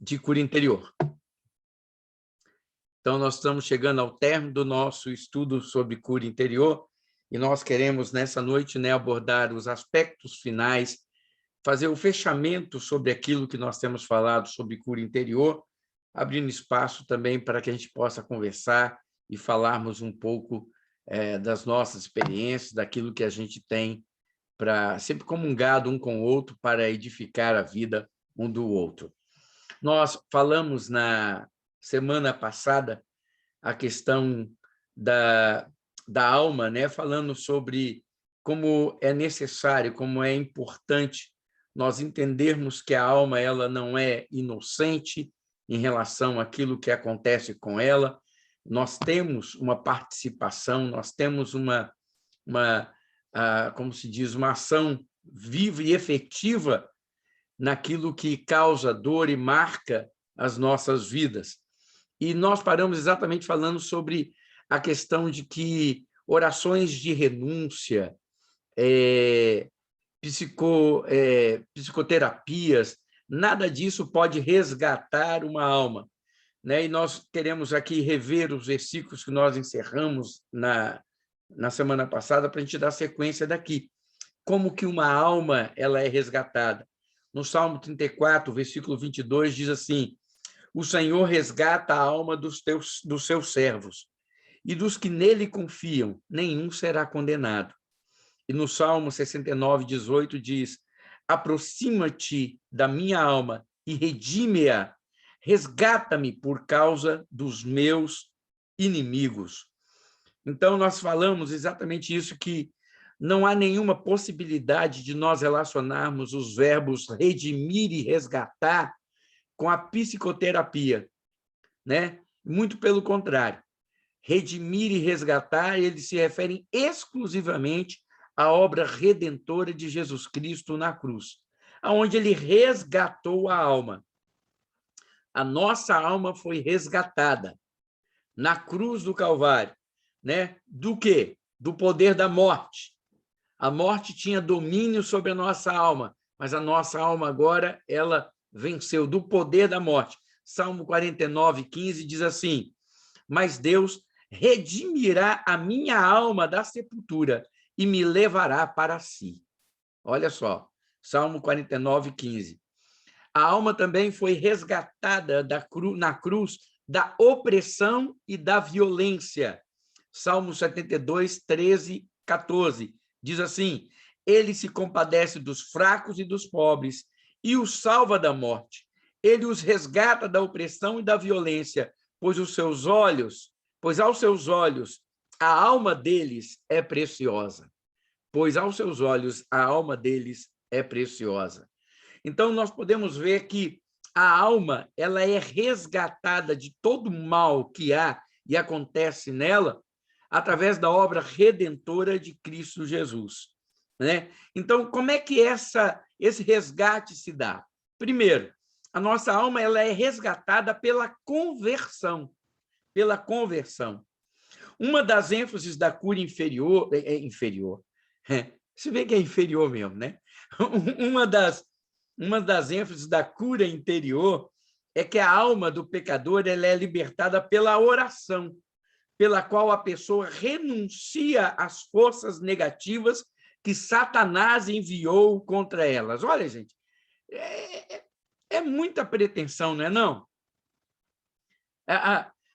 de cura interior. Então, nós estamos chegando ao término do nosso estudo sobre cura interior e nós queremos, nessa noite, abordar os aspectos finais, fazer o fechamento sobre aquilo que nós temos falado sobre cura interior, abrindo espaço também para que a gente possa conversar e falarmos um pouco das nossas experiências, daquilo que a gente tem para sempre comungado um com o outro para edificar a vida um do outro. Nós falamos na semana passada a questão da alma, falando sobre como é necessário, como é importante nós entendermos que a alma ela não é inocente em relação àquilo que acontece com ela. Nós temos uma participação, nós temos como se diz, uma ação viva e efetiva naquilo que causa dor e marca as nossas vidas. E nós paramos exatamente falando sobre a questão de que orações de renúncia, psicoterapias, nada disso pode resgatar uma alma. E nós queremos aqui rever os versículos que nós encerramos na semana passada para a gente dar sequência daqui. Como que uma alma ela é resgatada? No Salmo 34, versículo 22, diz assim: o Senhor resgata a alma dos seus servos, e dos que nele confiam, nenhum será condenado. E no Salmo 69, 18, diz: aproxima-te da minha alma e redime-a, resgata-me por causa dos meus inimigos. Então, nós falamos exatamente isso, que não há nenhuma possibilidade de nós relacionarmos os verbos redimir e resgatar com a psicoterapia, Muito pelo contrário. Redimir e resgatar, eles se referem exclusivamente à obra redentora de Jesus Cristo na cruz, onde ele resgatou a alma. A nossa alma foi resgatada na cruz do Calvário, Do quê? Do poder da morte. A morte tinha domínio sobre a nossa alma, mas a nossa alma agora, ela venceu do poder da morte. Salmo 49, 15 diz assim: mas Deus redimirá a minha alma da sepultura e me levará para si. Olha só, Salmo 49, 15. A alma também foi resgatada na cruz da opressão e da violência. Salmo 72, 13, 14. Diz assim: ele se compadece dos fracos e dos pobres e os salva da morte. Ele os resgata da opressão e da violência, pois aos seus olhos a alma deles é preciosa. Pois aos seus olhos a alma deles é preciosa. Então, nós podemos ver que a alma ela é resgatada de todo o mal que há e acontece nela através da obra redentora de Cristo Jesus. Então, como é que esse resgate se dá? Primeiro, a nossa alma ela é resgatada pela conversão. Pela conversão. Uma das ênfases da cura inferior, se vê que é inferior mesmo, Uma das ênfases da cura interior é que a alma do pecador ela é libertada pela oração, pela qual a pessoa renuncia às forças negativas que Satanás enviou contra elas. Olha, gente, é muita pretensão, não é não?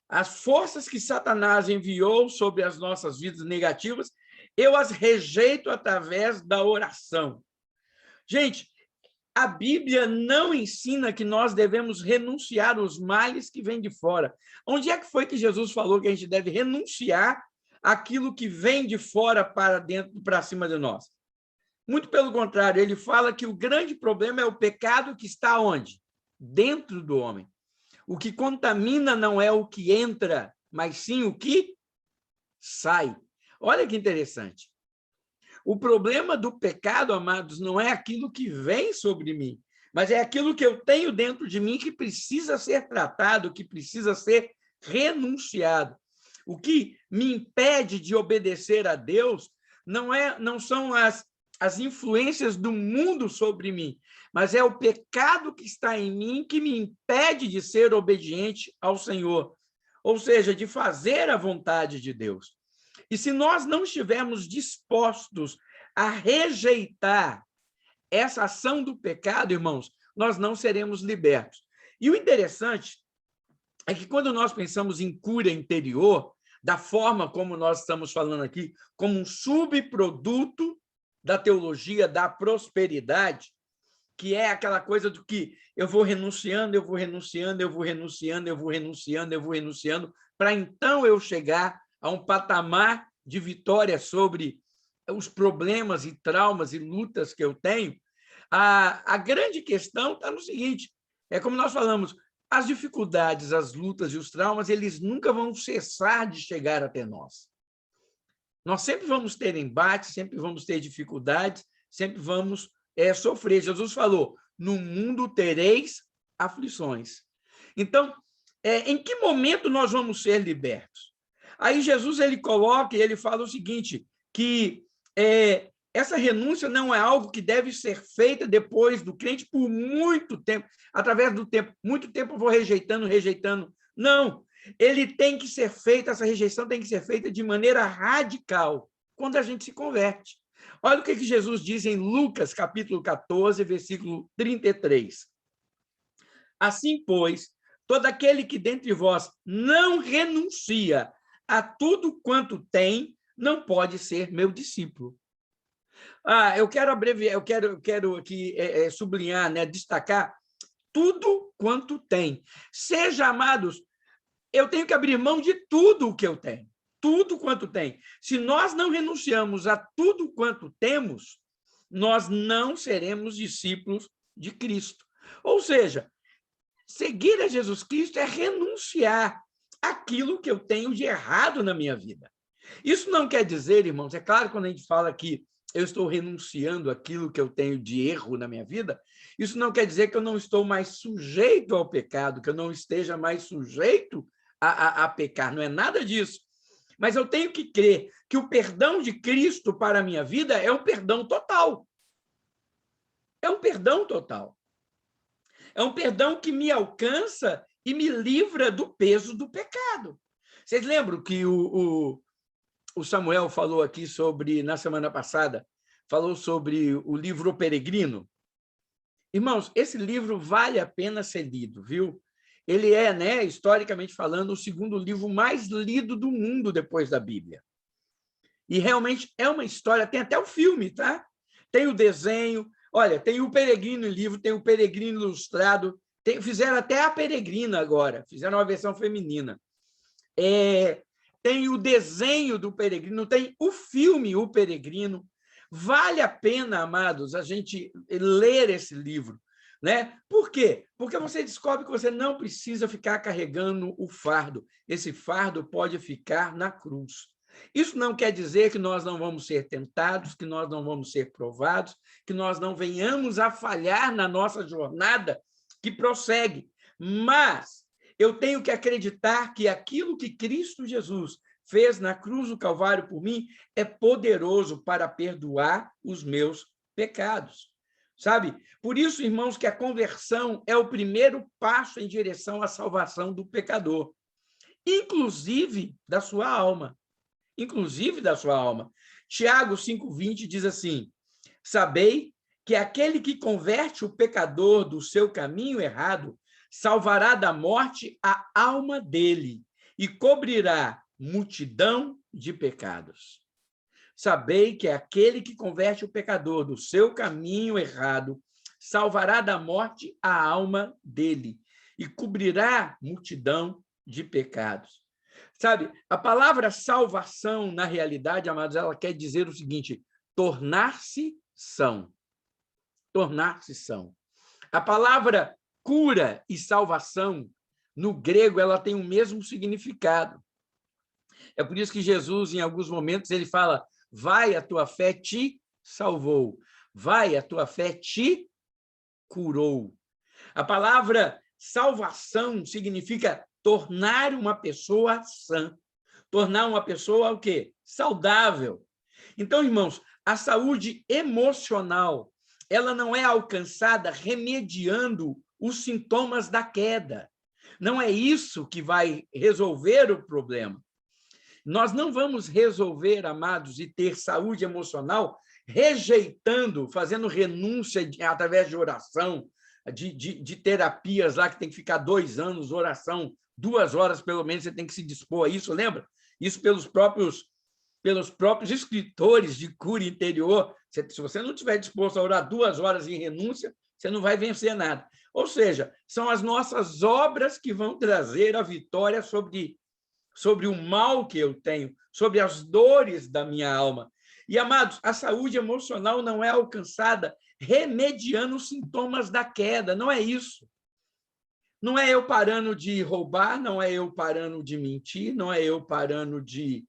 As forças que Satanás enviou sobre as nossas vidas negativas, eu as rejeito através da oração. Gente, a Bíblia não ensina que nós devemos renunciar aos males que vêm de fora. Onde é que foi que Jesus falou que a gente deve renunciar àquilo que vem de fora para dentro, para cima de nós? Muito pelo contrário, ele fala que o grande problema é o pecado que está onde? Dentro do homem. O que contamina não é o que entra, mas sim o que sai. Olha que interessante. O problema do pecado, amados, não é aquilo que vem sobre mim, mas é aquilo que eu tenho dentro de mim que precisa ser tratado, que precisa ser renunciado. O que me impede de obedecer a Deus não são as as influências do mundo sobre mim, mas é o pecado que está em mim que me impede de ser obediente ao Senhor, ou seja, de fazer a vontade de Deus. E se nós não estivermos dispostos a rejeitar essa ação do pecado, irmãos, nós não seremos libertos. E o interessante é que quando nós pensamos em cura interior, da forma como nós estamos falando aqui, como um subproduto da teologia da prosperidade, que é aquela coisa do que eu vou renunciando, eu vou renunciando, eu vou renunciando, eu vou renunciando, eu vou renunciando, para então eu chegar a um patamar de vitória sobre os problemas e traumas e lutas que eu tenho. A grande questão está no seguinte, é como nós falamos, as dificuldades, as lutas e os traumas, eles nunca vão cessar de chegar até nós. Nós sempre vamos ter embates, sempre vamos ter dificuldades, sempre vamos sofrer. Jesus falou, no mundo tereis aflições. Então, em que momento nós vamos ser libertos? Aí Jesus ele coloca e ele fala o seguinte, que essa renúncia não é algo que deve ser feita depois do crente por muito tempo, através do tempo. Muito tempo eu vou rejeitando. Não, ele tem que ser feita, essa rejeição tem que ser feita de maneira radical, quando a gente se converte. Olha o que Jesus diz em Lucas, capítulo 14, versículo 33. Assim, pois, todo aquele que dentre vós não renuncia a tudo quanto tem, não pode ser meu discípulo. Eu quero abreviar, eu quero aqui sublinhar, né, destacar tudo quanto tem. Seja, amados, eu tenho que abrir mão de tudo o que eu tenho, tudo quanto tem. Se nós não renunciamos a tudo quanto temos, nós não seremos discípulos de Cristo. Ou seja, seguir a Jesus Cristo é renunciar àquilo que eu tenho de errado na minha vida. Isso não quer dizer, irmãos, é claro, quando a gente fala que eu estou renunciando àquilo que eu tenho de erro na minha vida, isso não quer dizer que eu não estou mais sujeito ao pecado, que eu não esteja mais sujeito a pecar, não é nada disso. Mas eu tenho que crer que o perdão de Cristo para a minha vida é um perdão total. É um perdão total. É um perdão que me alcança e me livra do peso do pecado. Vocês lembram que o Samuel falou aqui sobre, na semana passada, falou sobre o livro O Peregrino? Irmãos, esse livro vale a pena ser lido, viu? Ele é, né, historicamente falando, o segundo livro mais lido do mundo depois da Bíblia. E realmente é uma história, tem até o filme, tá? Tem o desenho, olha, tem o Peregrino em livro, tem o Peregrino ilustrado, fizeram até a Peregrina agora, fizeram uma versão feminina. Tem o desenho do Peregrino, tem o filme O Peregrino. Vale a pena, amados, a gente ler esse livro, né? Por quê? Porque você descobre que você não precisa ficar carregando o fardo. Esse fardo pode ficar na cruz. Isso não quer dizer que nós não vamos ser tentados, que nós não vamos ser provados, que nós não venhamos a falhar na nossa jornada que prossegue. Mas eu tenho que acreditar que aquilo que Cristo Jesus fez na cruz do Calvário por mim é poderoso para perdoar os meus pecados. Sabe? Por isso, irmãos, que a conversão é o primeiro passo em direção à salvação do pecador, inclusive da sua alma. Inclusive da sua alma. Tiago 5,20 diz assim, sabei que aquele que converte o pecador do seu caminho errado salvará da morte a alma dele e cobrirá multidão de pecados. Sabei que aquele que converte o pecador do seu caminho errado salvará da morte a alma dele e cobrirá multidão de pecados. Sabe, a palavra salvação, na realidade, amados, ela quer dizer o seguinte, tornar-se são. Tornar-se são. A palavra cura e salvação, no grego, ela tem o mesmo significado. É por isso que Jesus, em alguns momentos, ele fala, vai, a tua fé te salvou. Vai, a tua fé te curou. A palavra salvação significa tornar uma pessoa sã. Tornar uma pessoa o quê? Saudável. Então, irmãos, A saúde emocional, ela não é alcançada remediando os sintomas da queda. Não é isso que vai resolver o problema. Nós não vamos resolver, amados, e ter saúde emocional rejeitando, fazendo renúncia através de oração, de terapias lá que tem que ficar 2 anos, oração, 2 horas pelo menos, você tem que se dispor a isso, lembra? Isso pelos próprios escritores de cura interior. Se você não estiver disposto a orar 2 horas em renúncia, você não vai vencer nada. Ou seja, são as nossas obras que vão trazer a vitória sobre o mal que eu tenho, sobre as dores da minha alma. E, amados, a saúde emocional não é alcançada remediando os sintomas da queda, não é isso. Não é eu parando de roubar, não é eu parando de mentir, não é eu parando de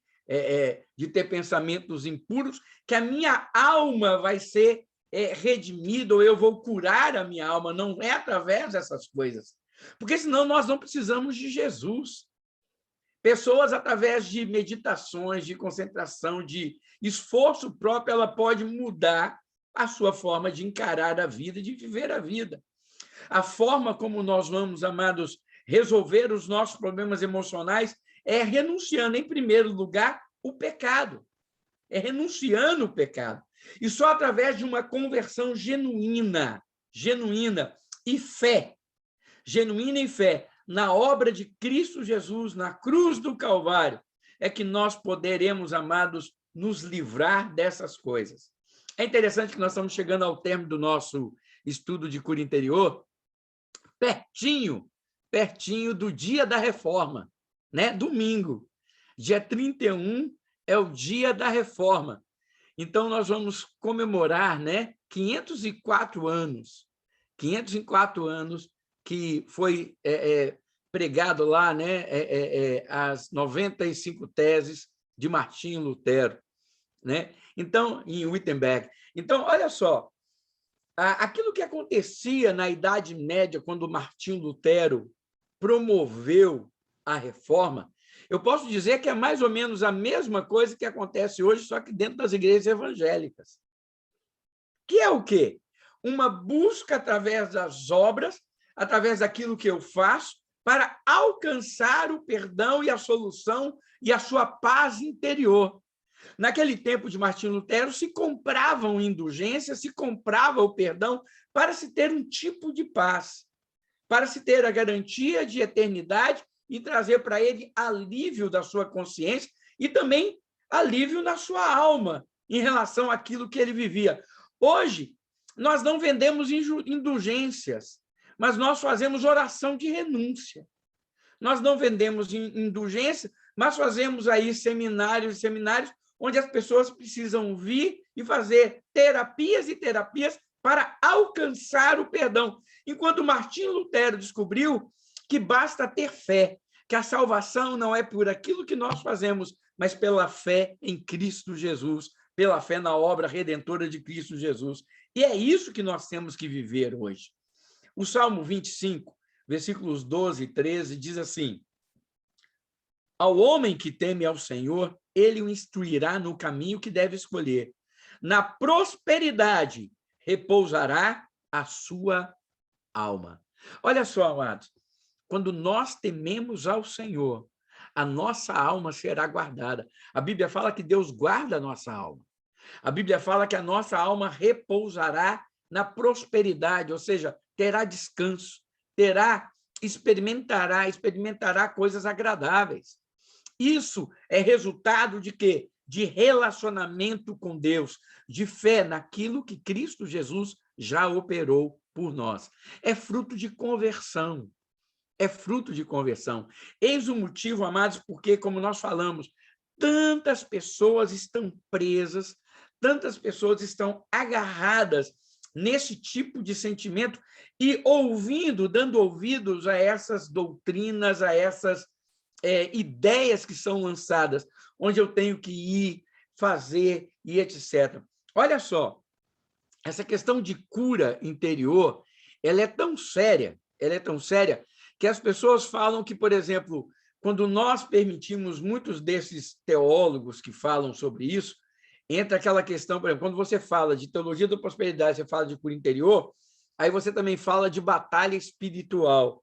ter pensamentos impuros, que a minha alma vai ser redimida, ou eu vou curar a minha alma. Não é através dessas coisas. Porque senão nós não precisamos de Jesus. Pessoas, através de meditações, de concentração, de esforço próprio, ela pode mudar a sua forma de encarar a vida, de viver a vida. A forma como nós vamos, amados, resolver os nossos problemas emocionais é renunciando, em primeiro lugar, o pecado. É renunciando o pecado. E só através de uma conversão genuína e fé, genuína e fé, na obra de Cristo Jesus, na cruz do Calvário, é que nós poderemos, amados, nos livrar dessas coisas. É interessante que nós estamos chegando ao término do nosso estudo de cura interior, pertinho do dia da reforma, né? Domingo, dia 31 é o dia da reforma. Então, nós vamos comemorar, né, 504 anos que foi pregado lá, né, as 95 teses de Martinho Lutero, né? Então, em Wittenberg. Então, olha só, aquilo que acontecia na Idade Média, quando Martinho Lutero promoveu a reforma, eu posso dizer que é mais ou menos a mesma coisa que acontece hoje, só que dentro das igrejas evangélicas. Que é o quê? Uma busca através das obras, através daquilo que eu faço, para alcançar o perdão e a solução e a sua paz interior. Naquele tempo de Martinho Lutero, se compravam indulgências, se comprava o perdão para se ter um tipo de paz, para se ter a garantia de eternidade e trazer para ele alívio da sua consciência e também alívio na sua alma em relação àquilo que ele vivia. Hoje, nós não vendemos indulgências, mas nós fazemos oração de renúncia. Nós não vendemos indulgência, mas fazemos aí seminários onde as pessoas precisam vir e fazer terapias e terapias para alcançar o perdão. Enquanto Martinho Lutero descobriu que basta ter fé, que a salvação não é por aquilo que nós fazemos, mas pela fé em Cristo Jesus, pela fé na obra redentora de Cristo Jesus. E é isso que nós temos que viver hoje. O Salmo 25, versículos 12 e 13, diz assim: ao homem que teme ao Senhor, ele o instruirá no caminho que deve escolher. Na prosperidade repousará a sua alma. Olha só, amados, quando nós tememos ao Senhor, a nossa alma será guardada. A Bíblia fala que Deus guarda a nossa alma. A Bíblia fala que a nossa alma repousará na prosperidade, ou seja, terá descanso, experimentará coisas agradáveis. Isso é resultado de quê? De relacionamento com Deus, de fé naquilo que Cristo Jesus já operou por nós. É fruto de conversão. É fruto de conversão. Eis o motivo, amados, porque, como nós falamos, tantas pessoas estão presas, tantas pessoas estão agarradas nesse tipo de sentimento e dando ouvidos a essas doutrinas, a essas ideias que são lançadas, onde eu tenho que ir, fazer e etc. Olha só, essa questão de cura interior, ela é tão séria, que as pessoas falam que, por exemplo, quando nós permitimos muitos desses teólogos que falam sobre isso, entra aquela questão, por exemplo, quando você fala de teologia da prosperidade, você fala de cura interior, aí você também fala de batalha espiritual.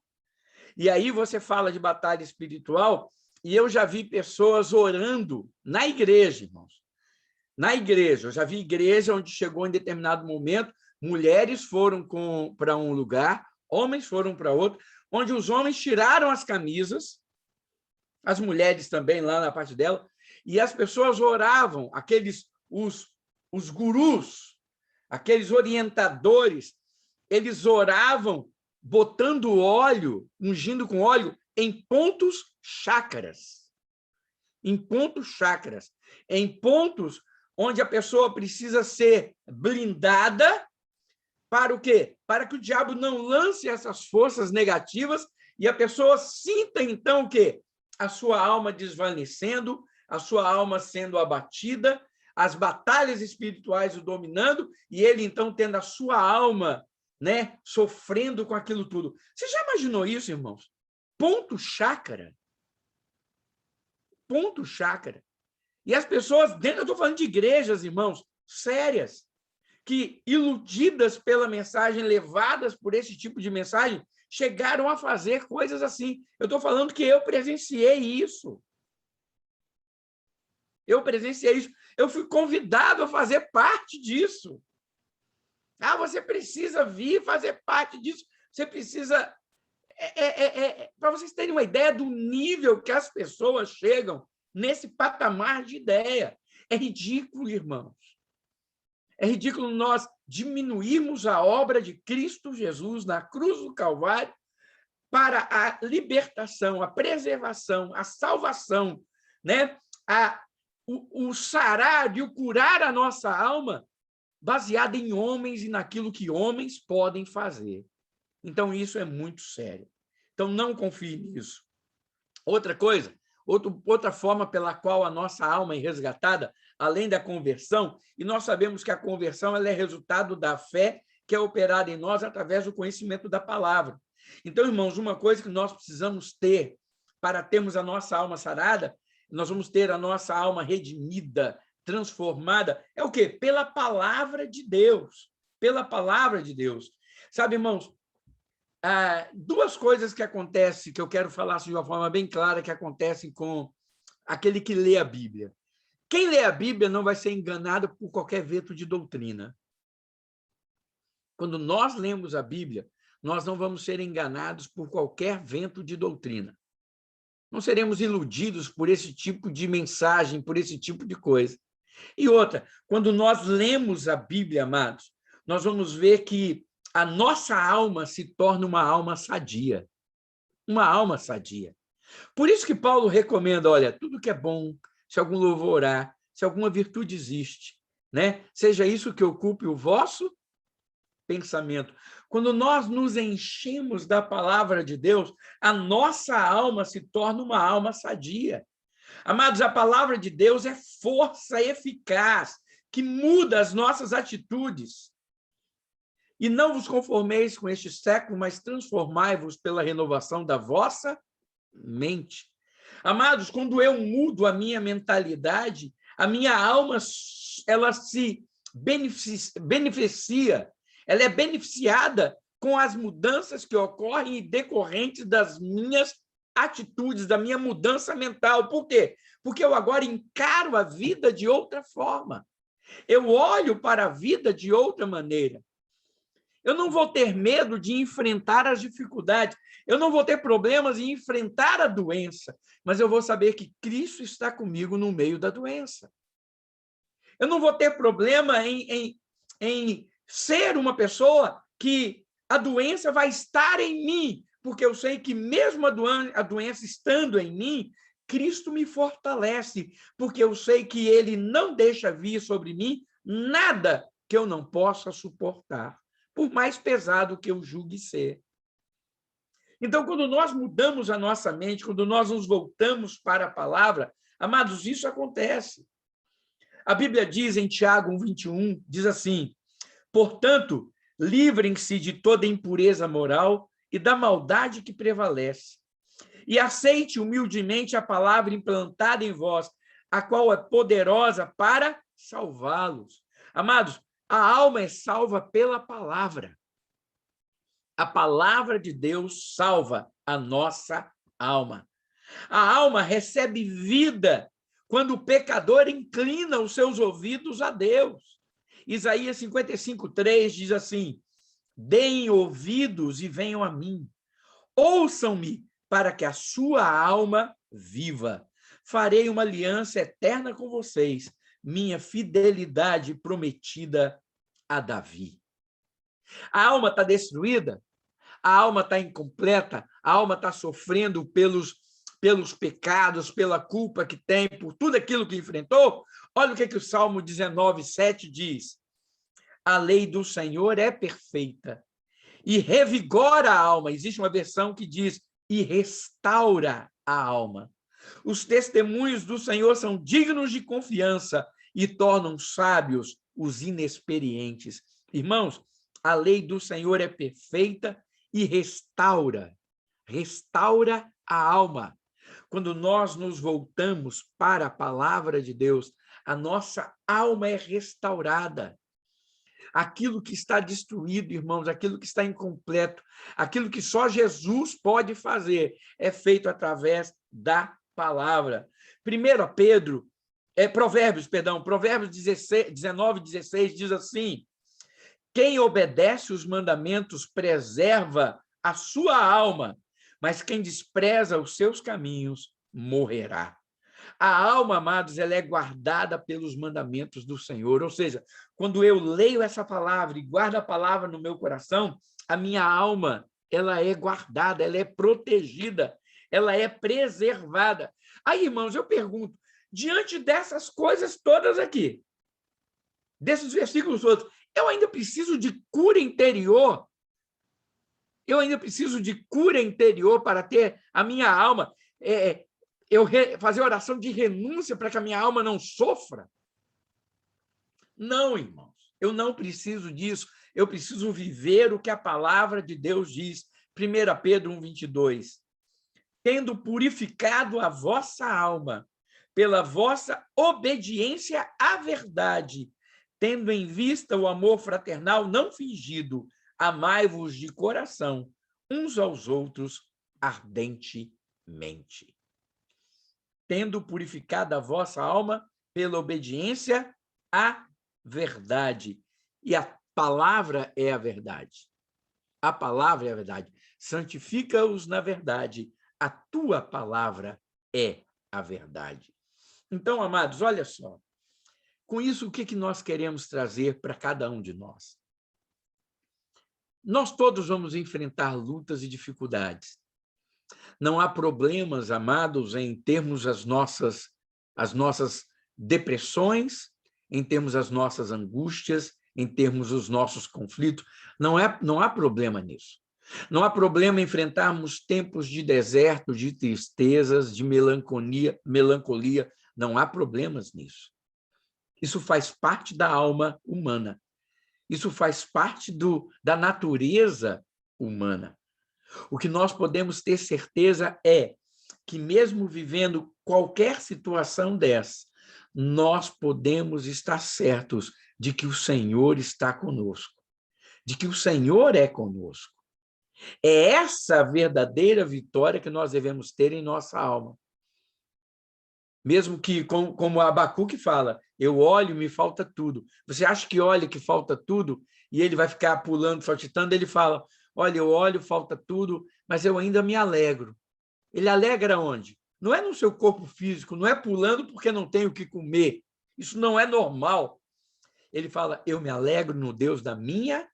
E aí você fala de batalha espiritual, e eu já vi pessoas orando na igreja, irmãos. Na igreja, eu já vi igreja onde chegou em determinado momento, mulheres foram para um lugar, homens foram para outro, onde os homens tiraram as camisas, as mulheres também lá na parte dela, e as pessoas oravam, os gurus, aqueles orientadores, eles oravam botando óleo, ungindo com óleo, em pontos chácaras. Em pontos chácaras. Em pontos onde a pessoa precisa ser blindada para o quê? Para que o diabo não lance essas forças negativas e a pessoa sinta, então, o quê? A sua alma desvanecendo, a sua alma sendo abatida, as batalhas espirituais o dominando e ele, então, tendo a sua alma, né, sofrendo com aquilo tudo. Você já imaginou isso, irmãos? Ponto chácara. Ponto chácara. E as pessoas, dentro, eu estou falando de igrejas, irmãos, sérias, que, iludidas pela mensagem, levadas por esse tipo de mensagem, chegaram a fazer coisas assim. Eu estou falando que eu presenciei isso. Eu presenciei isso. Eu fui convidado a fazer parte disso. Ah, você precisa vir fazer parte disso. Você precisa... Para vocês terem uma ideia do nível que as pessoas chegam nesse patamar de ideia. É ridículo, irmãos. É ridículo nós diminuirmos a obra de Cristo Jesus na cruz do Calvário para a libertação, a preservação, a salvação, né? O sarar e o curar a nossa alma baseado em homens e naquilo que homens podem fazer. Então, isso é muito sério. Então, não confie nisso. Outra coisa, outra forma pela qual a nossa alma é resgatada, além da conversão, e nós sabemos que a conversão ela é resultado da fé que é operada em nós através do conhecimento da palavra. Então, irmãos, uma coisa que nós precisamos ter para termos a nossa alma sarada, nós vamos ter a nossa alma redimida, transformada, é o quê? Pela palavra de Deus. Pela palavra de Deus. Sabe, irmãos, duas coisas que acontecem, que eu quero falar assim, de uma forma bem clara, que acontecem com aquele que lê a Bíblia. Quem lê a Bíblia não vai ser enganado por qualquer vento de doutrina. Quando nós lemos a Bíblia, nós não vamos ser enganados por qualquer vento de doutrina. Não seremos iludidos por esse tipo de mensagem, por esse tipo de coisa. E outra, quando nós lemos a Bíblia, amados, nós vamos ver que a nossa alma se torna uma alma sadia. Uma alma sadia. Por isso que Paulo recomenda, olha, tudo que é bom, se algum louvor há, se alguma virtude existe, né? Seja isso que ocupe o vosso pensamento. Quando nós nos enchemos da palavra de Deus, a nossa alma se torna uma alma sadia. Amados, a palavra de Deus é força eficaz, que muda as nossas atitudes. E não vos conformeis com este século, mas transformai-vos pela renovação da vossa mente. Amados, quando eu mudo a minha mentalidade, a minha alma ela se beneficia, ela é beneficiada com as mudanças que ocorrem decorrentes das minhas atitudes, da minha mudança mental. Por quê? Porque eu agora encaro a vida de outra forma. Eu olho para a vida de outra maneira. Eu não vou ter medo de enfrentar as dificuldades. Eu não vou ter problemas em enfrentar a doença, mas eu vou saber que Cristo está comigo no meio da doença. Eu não vou ter problema em ser uma pessoa que a doença vai estar em mim, porque eu sei que mesmo a doença estando em mim, Cristo me fortalece, porque eu sei que Ele não deixa vir sobre mim nada que eu não possa suportar, por mais pesado que eu julgue ser. Então, quando nós mudamos a nossa mente, quando nós nos voltamos para a palavra, amados, isso acontece. A Bíblia diz em Tiago 1:21, diz assim, portanto, livrem-se de toda impureza moral e da maldade que prevalece, e aceite humildemente a palavra implantada em vós, a qual é poderosa para salvá-los. Amados, a alma é salva pela palavra. A palavra de Deus salva a nossa alma. A alma recebe vida quando o pecador inclina os seus ouvidos a Deus. Isaías 55:3 diz assim: deem ouvidos e venham a mim. Ouçam-me para que a sua alma viva. Farei uma aliança eterna com vocês, minha fidelidade prometida a Davi. A alma está destruída, a alma está incompleta, a alma está sofrendo pelos pecados, pela culpa que tem, por tudo aquilo que enfrentou. Olha o que o Salmo 19:7 diz: a lei do Senhor é perfeita e revigora a alma. Existe uma versão que diz: e restaura a alma. Os testemunhos do Senhor são dignos de confiança e tornam sábios os inexperientes. Irmãos, a lei do Senhor é perfeita e restaura a alma. Quando nós nos voltamos para a palavra de Deus, a nossa alma é restaurada. Aquilo que está destruído, irmãos, aquilo que está incompleto, aquilo que só Jesus pode fazer, é feito através da palavra. Provérbios 19:16 diz assim: quem obedece os mandamentos preserva a sua alma, mas quem despreza os seus caminhos morrerá. A alma, amados, ela é guardada pelos mandamentos do Senhor. Ou seja, quando eu leio essa palavra e guardo a palavra no meu coração, a minha alma, ela é guardada, ela é protegida, ela é preservada. Aí, irmãos, eu pergunto, diante dessas coisas todas aqui, desses versículos todos, eu ainda preciso de cura interior? Eu ainda preciso de cura interior para ter a minha alma... fazer oração de renúncia para que a minha alma não sofra? Não, irmãos, eu não preciso disso. Eu preciso viver o que a palavra de Deus diz. 1 Pedro 1:22. Tendo purificado a vossa alma pela vossa obediência à verdade, tendo em vista o amor fraternal não fingido, amai-vos de coração uns aos outros ardentemente. Tendo purificado a vossa alma pela obediência à verdade. E a palavra é a verdade. A palavra é a verdade. Santifica-os na verdade. A tua palavra é a verdade. Então, amados, olha só. Com isso, o que nós queremos trazer para cada um de nós? Nós todos vamos enfrentar lutas e dificuldades. Não há problemas, amados, em termos as nossas depressões, em termos as nossas angústias, em termos os nossos conflitos. Não há problema nisso. Não há problema em enfrentarmos tempos de deserto, de tristezas, de melancolia. Não há problemas nisso. Isso faz parte da alma humana. Isso faz parte da natureza humana. O que nós podemos ter certeza é que, mesmo vivendo qualquer situação dessa, nós podemos estar certos de que o Senhor está conosco, de que o Senhor é conosco. É essa a verdadeira vitória que nós devemos ter em nossa alma. Mesmo que, como Abacuque fala, eu olho, me falta tudo. Você acha que olha que falta tudo e ele vai ficar pulando, saltitando? Ele fala, olha, eu olho, falta tudo, mas eu ainda me alegro. Ele alegra onde? Não é no seu corpo físico, não é pulando porque não tem o que comer. Isso não é normal. Ele fala, eu me alegro no Deus da minha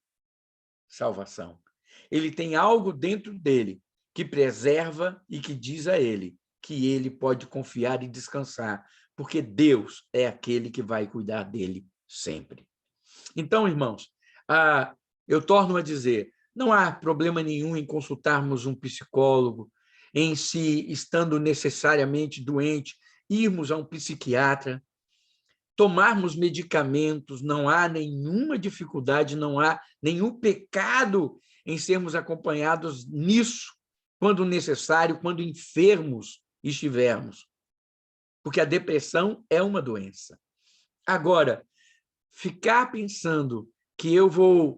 salvação. Ele tem algo dentro dele que preserva e que diz a ele que ele pode confiar e descansar, porque Deus é aquele que vai cuidar dele sempre. Então, irmãos, eu torno a dizer, não há problema nenhum em consultarmos um psicólogo, em se, estando necessariamente doente, irmos a um psiquiatra, tomarmos medicamentos, não há nenhuma dificuldade, não há nenhum pecado em sermos acompanhados nisso, quando necessário, quando enfermos estivermos. Porque a depressão é uma doença. Agora, ficar pensando que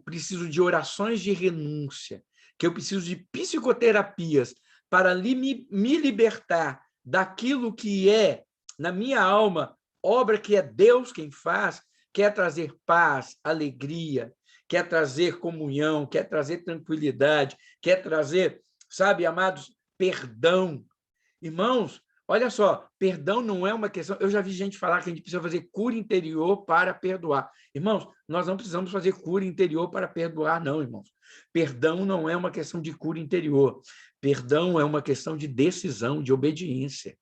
preciso de orações de renúncia, que eu preciso de psicoterapias para me libertar daquilo que é, na minha alma, obra que é Deus quem faz, quer trazer paz, alegria, quer trazer comunhão, quer trazer tranquilidade, quer trazer, sabe, amados, perdão. Irmãos, olha só, perdão não é uma questão... Eu já vi gente falar que a gente precisa fazer cura interior para perdoar. Irmãos, nós não precisamos fazer cura interior para perdoar, não, irmãos. Perdão não é uma questão de cura interior. Perdão é uma questão de decisão, de obediência.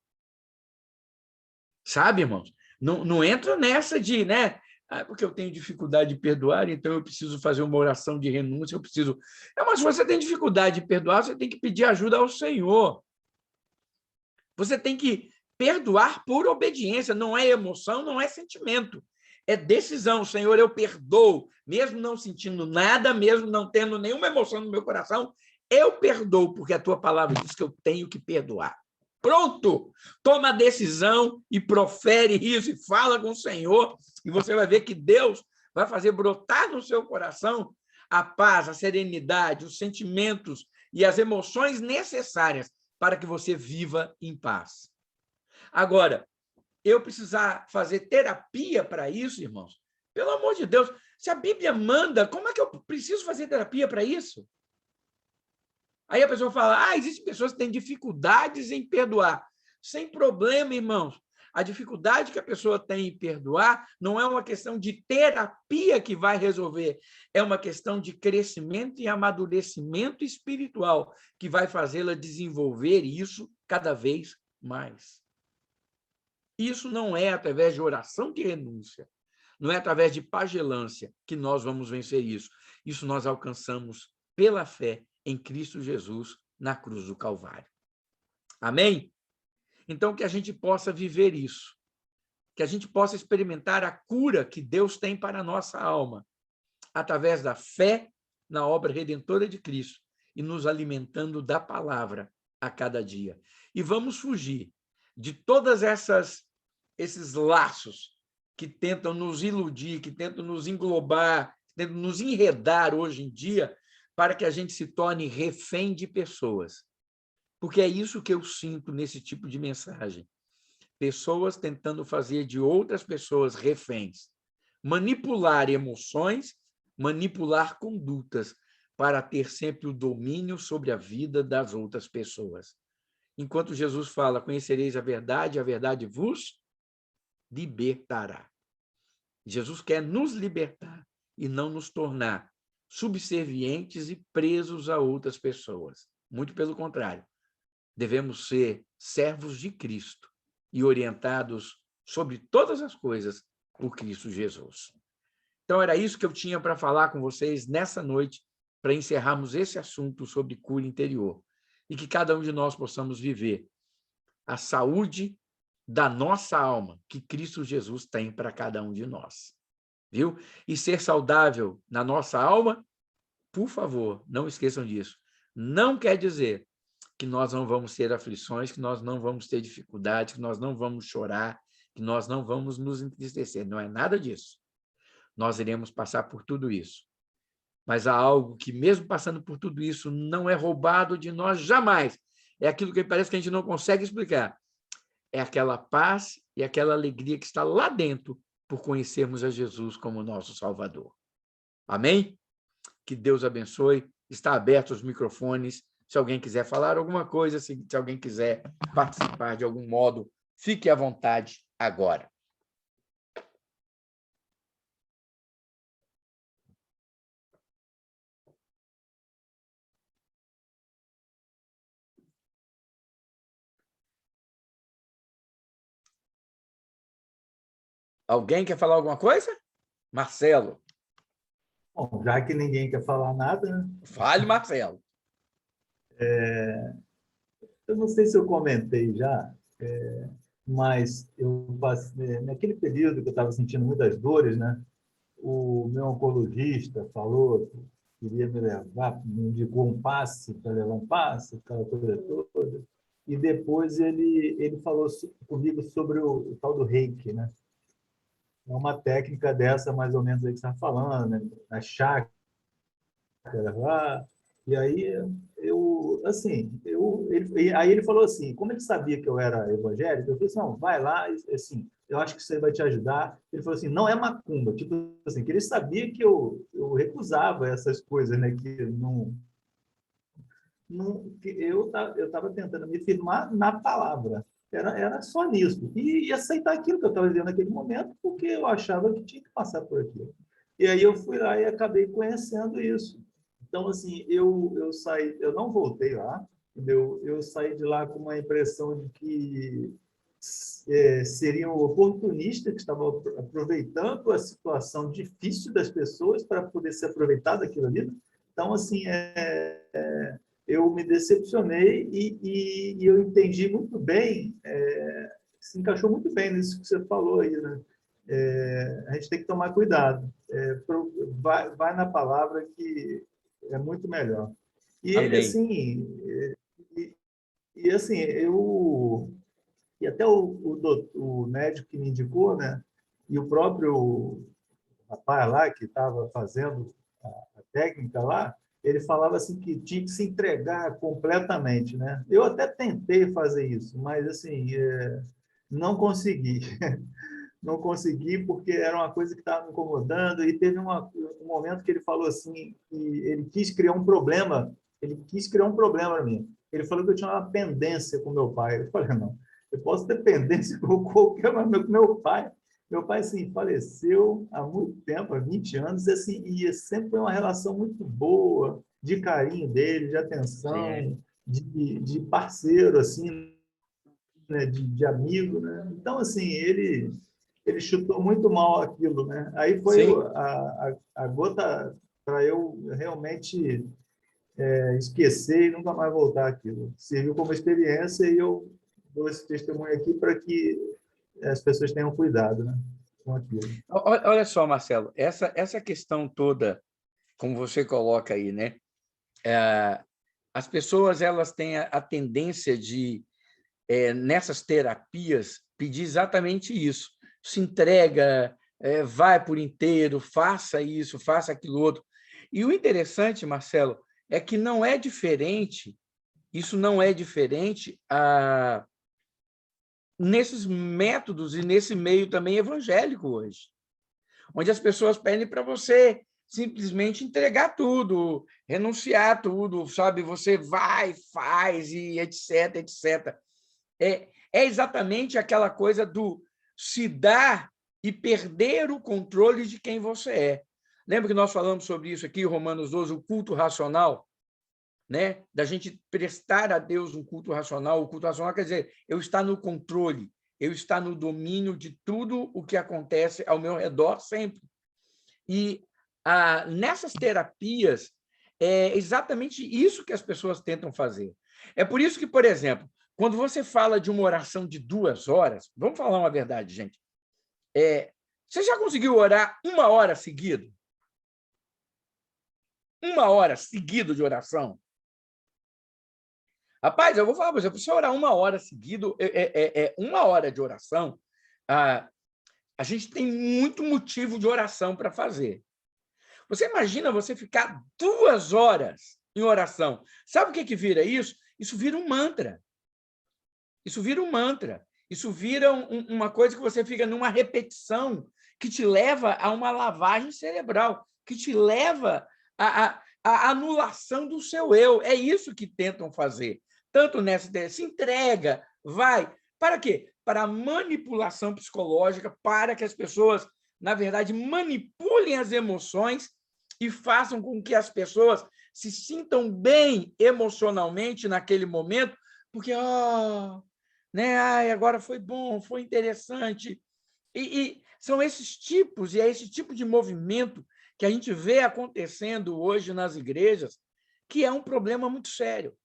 Sabe, irmãos? Não entra nessa de, né? Porque eu tenho dificuldade de perdoar, então eu preciso fazer uma oração de renúncia, eu preciso... Mas se você tem dificuldade de perdoar, você tem que pedir ajuda ao Senhor. Você tem que perdoar por obediência, não é emoção, não é sentimento. É decisão. Senhor, eu perdoo, mesmo não sentindo nada, mesmo não tendo nenhuma emoção no meu coração, eu perdoo, porque a tua palavra diz que eu tenho que perdoar. Pronto! Toma a decisão e profere isso e fala com o Senhor, e você vai ver que Deus vai fazer brotar no seu coração a paz, a serenidade, os sentimentos e as emoções necessárias para que você viva em paz. Agora, eu precisar fazer terapia para isso, irmãos? Pelo amor de Deus, se a Bíblia manda, como é que eu preciso fazer terapia para isso? Aí a pessoa fala, existem pessoas que têm dificuldades em perdoar. Sem problema, irmãos. A dificuldade que a pessoa tem em perdoar não é uma questão de terapia que vai resolver, é uma questão de crescimento e amadurecimento espiritual que vai fazê-la desenvolver isso cada vez mais. Isso não é através de oração de renúncia, não é através de pagelância que nós vamos vencer isso. Isso nós alcançamos pela fé em Cristo Jesus na cruz do Calvário. Amém? Então, que a gente possa viver isso, que a gente possa experimentar a cura que Deus tem para a nossa alma, através da fé na obra redentora de Cristo e nos alimentando da palavra a cada dia. E vamos fugir de todas esses laços que tentam nos iludir, que tentam nos englobar, que tentam nos enredar hoje em dia, para que a gente se torne refém de pessoas. Porque é isso que eu sinto nesse tipo de mensagem. Pessoas tentando fazer de outras pessoas reféns. Manipular emoções, manipular condutas, para ter sempre o domínio sobre a vida das outras pessoas. Enquanto Jesus fala, conhecereis a verdade vos libertará. Jesus quer nos libertar e não nos tornar subservientes e presos a outras pessoas. Muito pelo contrário. Devemos ser servos de Cristo e orientados sobre todas as coisas por Cristo Jesus. Então, era isso que eu tinha para falar com vocês nessa noite, para encerrarmos esse assunto sobre cura interior. E que cada um de nós possamos viver a saúde da nossa alma, que Cristo Jesus tem para cada um de nós. Viu? E ser saudável na nossa alma, por favor, não esqueçam disso. Não quer dizer que nós não vamos ter aflições, que nós não vamos ter dificuldades, que nós não vamos chorar, que nós não vamos nos entristecer. Não é nada disso. Nós iremos passar por tudo isso. Mas há algo que, mesmo passando por tudo isso, não é roubado de nós jamais. É aquilo que parece que a gente não consegue explicar. É aquela paz e aquela alegria que está lá dentro por conhecermos a Jesus como nosso Salvador. Amém? Que Deus abençoe. Está aberto os microfones. Se alguém quiser falar alguma coisa, se alguém quiser participar de algum modo, fique à vontade agora. Alguém quer falar alguma coisa? Marcelo. Bom, já que ninguém quer falar nada, né? Fale, Marcelo. Eu não sei se eu comentei já, mas naquele período que eu estava sentindo muitas dores, né? O meu oncologista falou que queria me levar, me indicou um passe para levar um passe, aquela coisa toda. E depois ele falou comigo sobre o tal do reiki, né? é uma técnica dessa, mais ou menos, aí que você está falando, né? Na chácara lá. E aí, aí ele falou assim, como ele sabia que eu era evangélico, eu falei assim, não, vai lá, assim, eu acho que isso aí vai te ajudar. Ele falou assim, não é macumba, tipo assim, que ele sabia que eu recusava essas coisas, né? Que que eu estava tentando me firmar na palavra. Era só nisso. E aceitar aquilo que eu estava dizendo naquele momento, porque eu achava que tinha que passar por aquilo. E aí eu fui lá e acabei conhecendo isso. Então, assim, eu saí, eu não voltei lá, entendeu? Eu saí de lá com uma impressão de que seriam oportunistas que estavam aproveitando a situação difícil das pessoas para poder se aproveitar daquilo ali. Então, assim, eu me decepcionei e eu entendi muito bem, se encaixou muito bem nisso que você falou aí, né? A gente tem que tomar cuidado. Vai na palavra que é muito melhor. E Amém. assim, assim, e até o médico que me indicou, né? E o próprio rapaz lá que estava fazendo a técnica lá, ele falava assim que tinha que se entregar completamente, né? Eu até tentei fazer isso, mas assim, não consegui. Não consegui porque era uma coisa que estava me incomodando e teve um momento que ele falou assim que ele quis criar um problema, para mim. Ele falou que eu tinha uma pendência com meu pai. Eu falei, não, eu posso ter pendência com qualquer, mas meu pai assim, faleceu há muito tempo, há 20 anos, e, assim, e sempre foi uma relação muito boa, de carinho dele, de Sim. atenção, de parceiro, assim, né, de amigo, né? Então, assim, ele chutou muito mal aquilo, né? Aí foi Sim. a gota para eu realmente esquecer e nunca mais voltar aquilo. Serviu como experiência e eu dou esse testemunho aqui para que as pessoas tenham cuidado, né, com aquilo. Olha só, Marcelo, essa questão toda, como você coloca aí, né? As pessoas elas têm a tendência de, nessas terapias, pedir exatamente isso. Se entrega, vai por inteiro, faça isso, faça aquilo outro. E o interessante, Marcelo, é que não é diferente, isso não é diferente nesses métodos e nesse meio também evangélico hoje, onde as pessoas pedem para você simplesmente entregar tudo, renunciar tudo, sabe? Você vai, faz e etc, etc. É exatamente aquela coisa do se dar e perder o controle de quem você é. Lembra que nós falamos sobre isso aqui, Romanos 12, o culto racional? Né? Da gente prestar a Deus um culto racional. O culto racional quer dizer eu estar no controle, eu estar no domínio de tudo o que acontece ao meu redor sempre. E nessas terapias, é exatamente isso que as pessoas tentam fazer. É por isso que, por exemplo, quando você fala de uma oração de 2 horas, vamos falar uma verdade, gente. Você já conseguiu orar 1 hora seguida? 1 hora seguida de oração? Rapaz, eu vou falar para você, para você orar 1 hora seguida, 1 hora de oração, a gente tem muito motivo de oração para fazer. Você imagina você ficar 2 horas em oração. Sabe o que vira isso? Isso vira um mantra. Isso vira um mantra. Isso vira uma coisa que você fica numa repetição que te leva a uma lavagem cerebral, que te leva à anulação do seu eu. É isso que tentam fazer. Tanto nessa ideia, se entrega, vai. Para quê? Para a manipulação psicológica, para que as pessoas, na verdade, manipulem as emoções e façam com que as pessoas se sintam bem emocionalmente naquele momento, porque né, agora foi bom, foi interessante. E são esses tipos, e é esse tipo de movimento que a gente vê acontecendo hoje nas igrejas, que é um problema muito sério,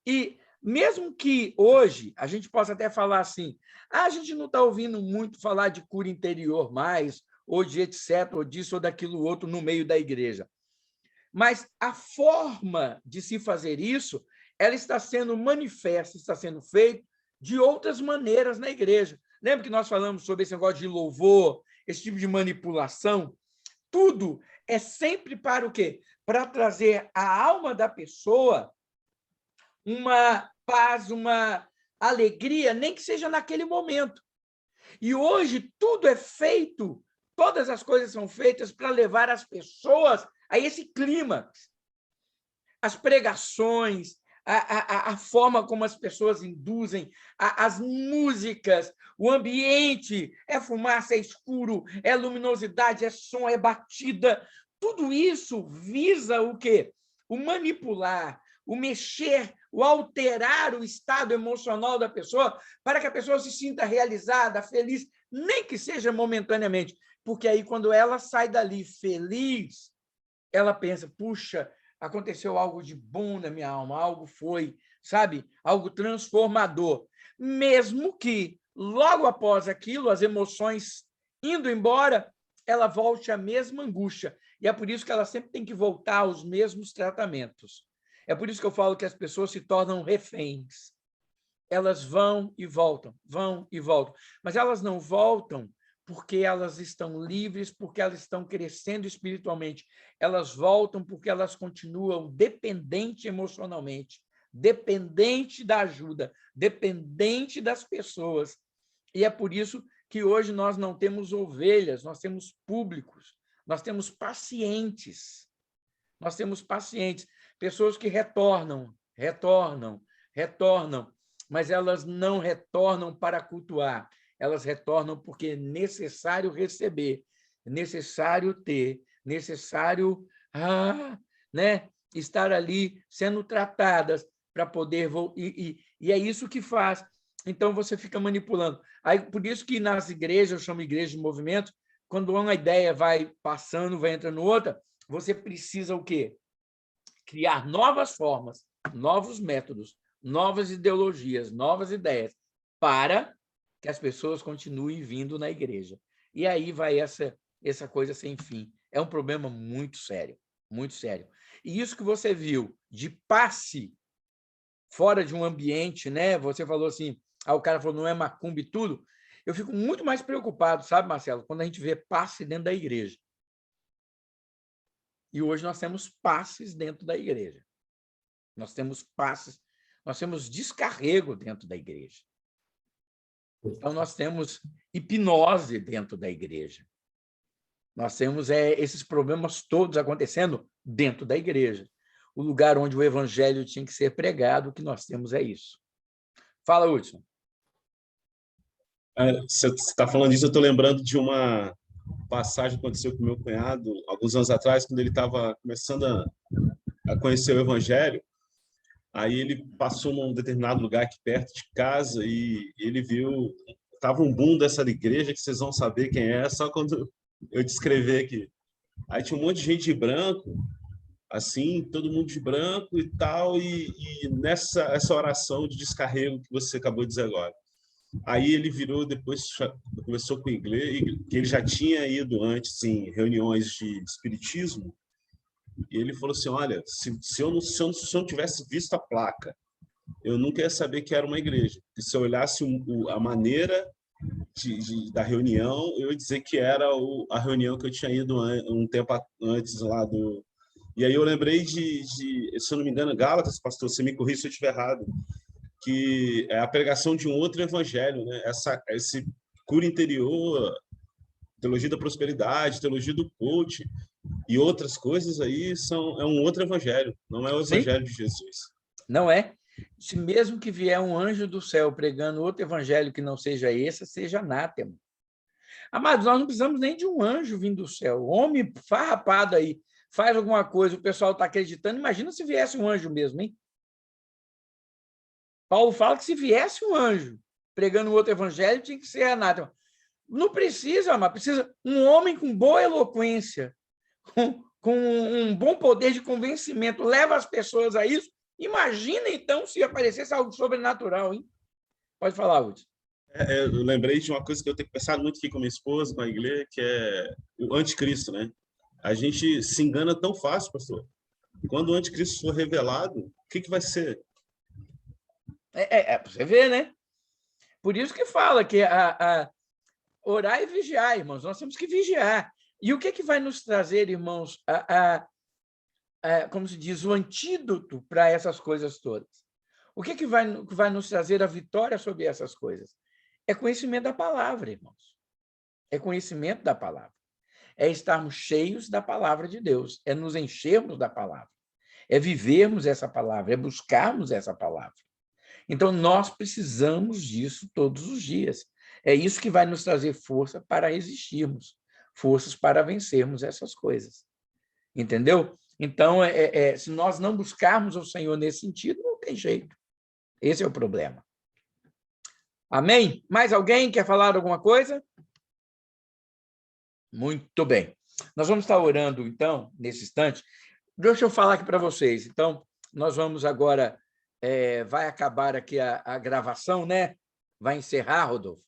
E mesmo que hoje a gente possa até falar assim, a gente não está ouvindo muito falar de cura interior mais, ou de etc., ou disso ou daquilo outro no meio da igreja. Mas a forma de se fazer isso, ela está sendo manifesta, está sendo feita de outras maneiras na igreja. Lembra que nós falamos sobre esse negócio de louvor, esse tipo de manipulação? Tudo é sempre para o quê? Para trazer à alma da pessoa uma paz, uma alegria, nem que seja naquele momento. E hoje tudo é feito, todas as coisas são feitas para levar as pessoas a esse clímax. As pregações, a forma como as pessoas induzem, as músicas, o ambiente, é fumaça, é escuro, é luminosidade, é som, é batida. Tudo isso visa o quê? O manipular, o mexer, o alterar o estado emocional da pessoa para que a pessoa se sinta realizada, feliz, nem que seja momentaneamente. Porque aí, quando ela sai dali feliz, ela pensa, puxa, aconteceu algo de bom na minha alma, algo foi, sabe, algo transformador. Mesmo que, logo após aquilo, as emoções indo embora, ela volte à mesma angústia. E é por isso que ela sempre tem que voltar aos mesmos tratamentos. É por isso que eu falo que as pessoas se tornam reféns. Elas vão e voltam, mas elas não voltam porque elas estão livres, porque elas estão crescendo espiritualmente. Elas voltam porque elas continuam dependentes emocionalmente, dependente da ajuda, dependente das pessoas. E é por isso que hoje nós não temos ovelhas, nós temos públicos, nós temos pacientes. Nós temos pacientes, pessoas que retornam, mas elas não retornam para cultuar, elas retornam porque é necessário receber, é necessário ter, necessário né, estar ali sendo tratadas para poder... E é isso que faz. Então, você fica manipulando. Aí, por isso que nas igrejas, eu chamo igreja de movimento, quando uma ideia vai passando, vai entrando outra, você precisa o quê? Criar novas formas, novos métodos, novas ideologias, novas ideias, para que as pessoas continuem vindo na igreja. E aí vai essa coisa sem fim. É um problema muito sério, muito sério. E isso que você viu de passe fora de um ambiente, né? Você falou assim, o cara falou, não é macumba e tudo. Eu fico muito mais preocupado, sabe, Marcelo, quando a gente vê passe dentro da igreja. E hoje nós temos passes dentro da igreja. Nós temos passes, nós temos descarrego dentro da igreja. Então, nós temos hipnose dentro da igreja. Nós temos esses problemas todos acontecendo dentro da igreja. O lugar onde o evangelho tinha que ser pregado, o que nós temos é isso. Fala, Hudson. Você está falando disso, eu estou lembrando de uma passagem que aconteceu com meu cunhado, alguns anos atrás, quando ele estava começando a conhecer o evangelho. Aí ele passou num determinado lugar aqui perto de casa e ele viu, estava um boom dessa igreja que vocês vão saber quem é, só quando eu descrever aqui. Aí tinha um monte de gente de branco, assim, todo mundo de branco e tal, e essa oração de descarrego que você acabou de dizer agora. Aí ele virou, depois conversou com o inglês, que ele já tinha ido antes em reuniões de espiritismo, e ele falou assim, olha, se eu não tivesse visto a placa, eu nunca ia saber que era uma igreja. E se eu olhasse a maneira da reunião, eu ia dizer que era a reunião que eu tinha ido um tempo antes lá do... E aí eu lembrei se eu não me engano, Gálatas, pastor, você me corrija se eu estiver errado, que é a pregação de um outro evangelho, né? Esse cura interior, teologia da prosperidade, teologia do coach e outras coisas aí é um outro evangelho, não é o evangelho de Jesus. Não é? Se mesmo que vier um anjo do céu pregando outro evangelho que não seja esse, seja anátema. Amados, nós não precisamos nem de um anjo vindo do céu. O homem farrapado aí faz alguma coisa, o pessoal está acreditando. Imagina se viesse um anjo mesmo, hein? Paulo fala que se viesse um anjo pregando outro evangelho, tinha que ser anátema. Não precisa, mas precisa um homem com boa eloquência, com um bom poder de convencimento, leva as pessoas a isso. Imagina, então, se aparecesse algo sobrenatural, hein? Pode falar, Hudson. Eu lembrei de uma coisa que eu tenho pensado muito aqui com minha esposa, com a igreja, que é o anticristo, né? A gente se engana tão fácil, pastor. Quando o anticristo for revelado, o que vai ser? Você vê, né? Por isso que fala que orar e vigiar, irmãos. Nós temos que vigiar. E o que vai nos trazer, irmãos, como se diz, o antídoto para essas coisas todas? O que vai nos trazer a vitória sobre essas coisas? É conhecimento da palavra, irmãos. É conhecimento da palavra. É estarmos cheios da palavra de Deus. É nos enchermos da palavra. É vivermos essa palavra. É buscarmos essa palavra. Então, nós precisamos disso todos os dias. É isso que vai nos trazer força para resistirmos, forças para vencermos essas coisas. Entendeu? Então, se nós não buscarmos o Senhor nesse sentido, não tem jeito. Esse é o problema. Amém? Mais alguém quer falar alguma coisa? Muito bem. Nós vamos estar orando, então, nesse instante. Deixa eu falar aqui para vocês. Então, nós vamos agora... vai acabar aqui a gravação, né? Vai encerrar, Rodolfo?